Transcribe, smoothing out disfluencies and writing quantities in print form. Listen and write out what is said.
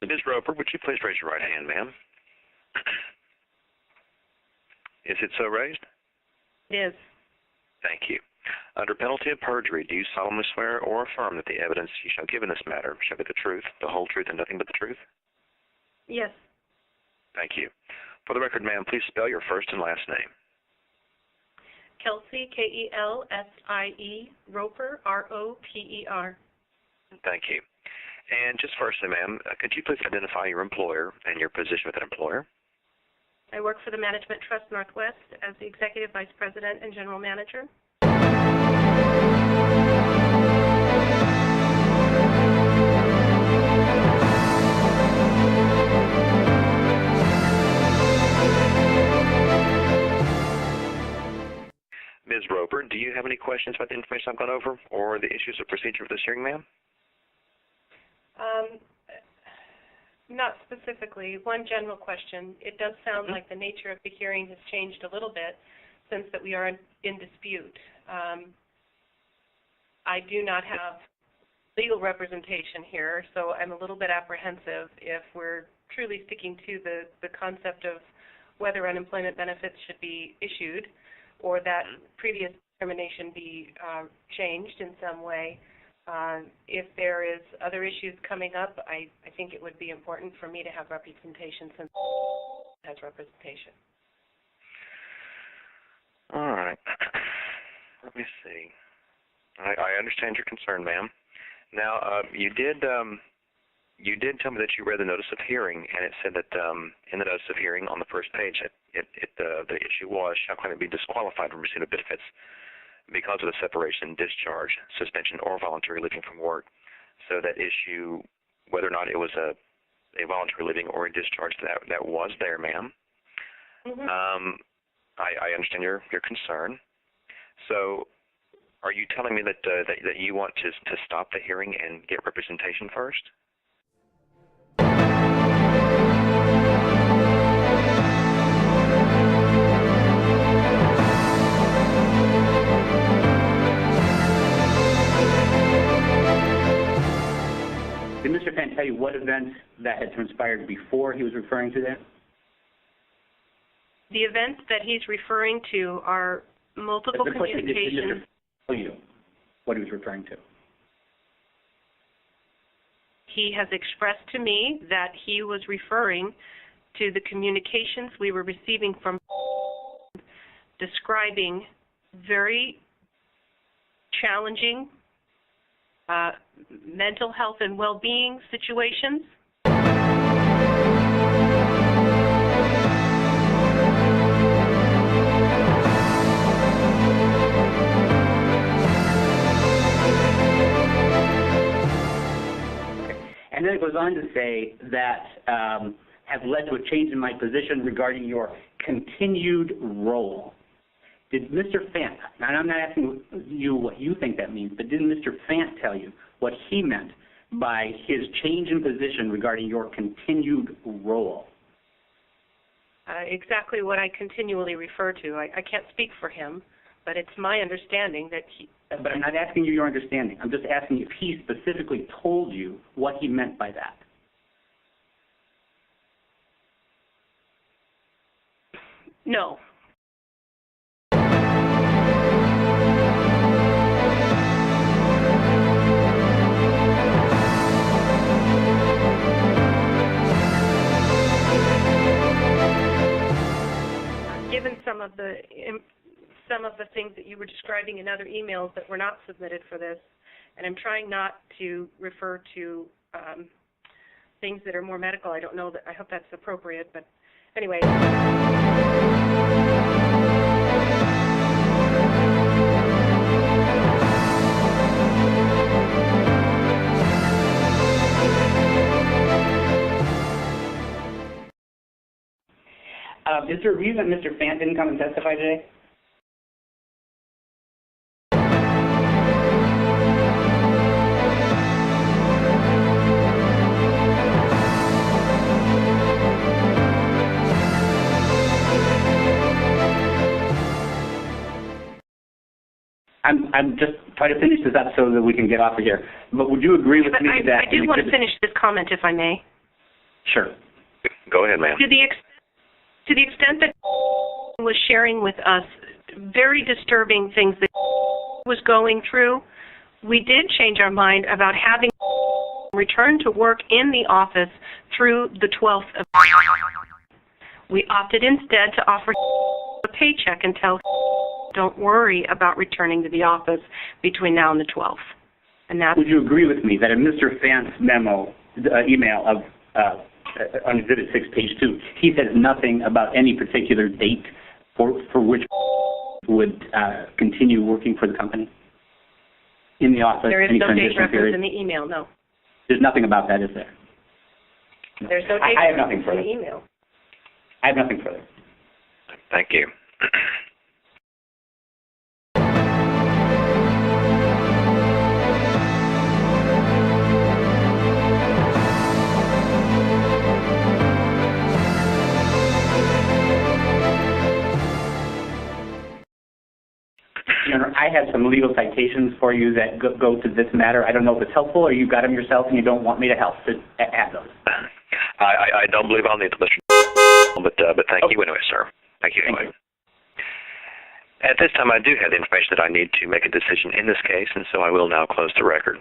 Ms. Roper, would you please raise your right hand, ma'am? Is it so raised? It is. Thank you. Under penalty of perjury, do you solemnly swear or affirm that the evidence you shall give in this matter shall be the truth, the whole truth, and nothing but the truth? Yes. Thank you. For the record, ma'am, please spell your first and last name. Kelsie, Kelsie, Roper, Roper. Thank you. And just firstly, ma'am, could you please identify your employer and your position with that employer? I work for the Management Trust Northwest as the Executive Vice President and General Manager. Ms. Roper, do you have any questions about the information I've gone over or the issues of procedure of this hearing, ma'am? Not specifically. One general question. It does sound like the nature of the hearing has changed a little bit since that we are in dispute. I do not have legal representation here, so I'm a little bit apprehensive if we're truly sticking to the concept of whether unemployment benefits should be issued or that previous discrimination be changed in some way. If there is other issues coming up, I think it would be important for me to have representation since it has representation. All right. Let me see. I understand your concern, ma'am. Now, you did tell me that you read the notice of hearing, and it said that in the notice of hearing on the first page, the issue was, shall claimant be disqualified from receipt of benefits because of the separation, discharge, suspension, or voluntary leaving from work. So that issue, whether or not it was a voluntary leaving or a discharge, that was there, ma'am. Mm-hmm. I understand your concern. So are you telling me that you want to stop the hearing and get representation first? Did Mr. Fant tell you what events that had transpired before he was referring to there? The events that he's referring to are multiple communications. Did Mr. tell you what he was referring to? He has expressed to me that he was referring to the communications we were receiving from describing very challenging mental health and well-being situations. And then it goes on to say that have led to a change in my position regarding your continued role. Did Mr. Fant, and I'm not asking you what you think that means, but did Mr. Fant tell you what he meant by his change in position regarding your continued role? Exactly what I continually refer to. I can't speak for him, but it's my understanding that he... But I'm not asking you your understanding. I'm just asking if he specifically told you what he meant by that. No. Given some of the things that you were describing in other emails that were not submitted for this, and I'm trying not to refer to things that are more medical. I don't know that. I hope that's appropriate, but anyway. Is there a reason Mr. Fant didn't come and testify today? I'm just trying to finish this up so that we can get off of here. But would you agree with me that... I do want to finish this comment, if I may. Sure. Go ahead, ma'am. To the extent that was sharing with us very disturbing things that was going through, we did change our mind about having return to work in the office through the 12th of. We opted instead to offer a paycheck and tell don't worry about returning to the office between now and the 12th. And that's. Would you agree with me that in Mr. Fant's memo, email of on Exhibit 6, page 2, he says nothing about any particular date for which would continue working for the company in the office? There is any no date transition reference period? in the email, no. There's nothing about that, is there? No. There's no date I have nothing reference in further. the email. I have nothing further. Thank you. Your Honor, I have some legal citations for you that go to this matter. I don't know if it's helpful or you got them yourself and you don't want me to help to add those. I don't believe I'll need them, Mr. But thank you anyway, sir. Thank you anyway. At this time, I do have the information that I need to make a decision in this case, and so I will now close the record.